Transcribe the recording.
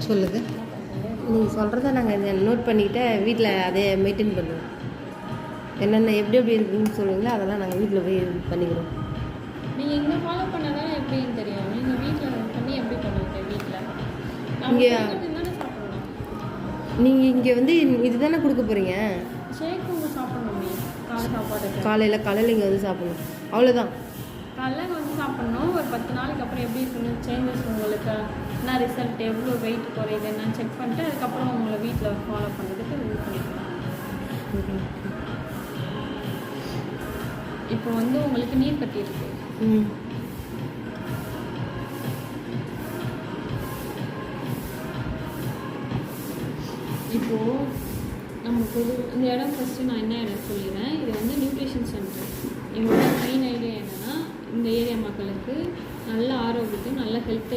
சொல்லுது. நீங்கள் சொல்கிறத நாங்கள் நோட் பண்ணிக்கிட்டு வீட்டில் அதே மெயின்டைன் பண்ணுவோம். என்னென்ன எப்படி எப்படி இருக்குன்னு சொல்லுவீங்களோ அதெல்லாம் நாங்கள் வீட்டில் போய் பண்ணிக்கிறோம். நீங்கள் இங்கே ஃபாலோ பண்ணாதான் எப்படின்னு தெரியும். நீங்கள் வீட்டில் பண்ணி எப்படி பண்ணுவீங்க? வீட்டில் இங்கே தானே சாப்பிடணும். நீங்கள் இங்கே வந்து இது தானே கொடுக்க போகிறீங்க. ஷேக் உங்கள் சாப்பிடணும். காலை சாப்பாடு காலையில் இங்கே வந்து சாப்பிடணும், அவ்வளோதான். காலையில் வந்து சாப்பிட்ணும். ஒரு 10 நாளைக்கு அப்புறம் எப்படி இருக்குன்னு சேஞ்சஸ் உங்களுக்கு என்ன ரிசல்ட், எவ்வளோ வெயிட் குறையுது என்னன்னு செக் பண்ணிட்டு அதுக்கப்புறம் உங்களை வீட்டில் ஃபாலோ பண்ணுறதுக்கு இது பண்ணிக்கலாம். இப்போ வந்து உங்களுக்கு நீர் கட்டியிருக்கு. இப்போது நமக்கு இந்த இடம் ஃபஸ்ட்டு நான் என்ன இடம் சொல்லிடுறேன். இது வந்து நியூட்ரிஷன் சென்டர். எங்களோட மெயின் ஐடியா என்னென்னா இந்த ஏரியா மக்களுக்கு நல்ல ஆரோக்கியத்தையும் நல்ல ஹெல்த்தை